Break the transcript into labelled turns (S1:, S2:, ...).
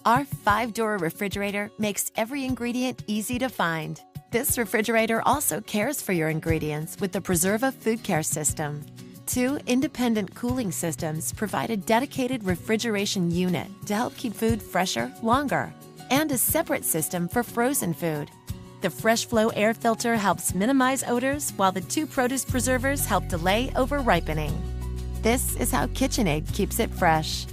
S1: Our 5-door refrigerator makes every ingredient easy to find. This refrigerator also cares for your ingredients with the Preserva Food Care System. 2 independent cooling systems provide a dedicated refrigeration unit to help keep food fresher longer, and a separate system for frozen food. The FreshFlow Air Filter helps minimize odors, while the 2 produce preservers help delay over-ripening. This is how KitchenAid keeps it fresh.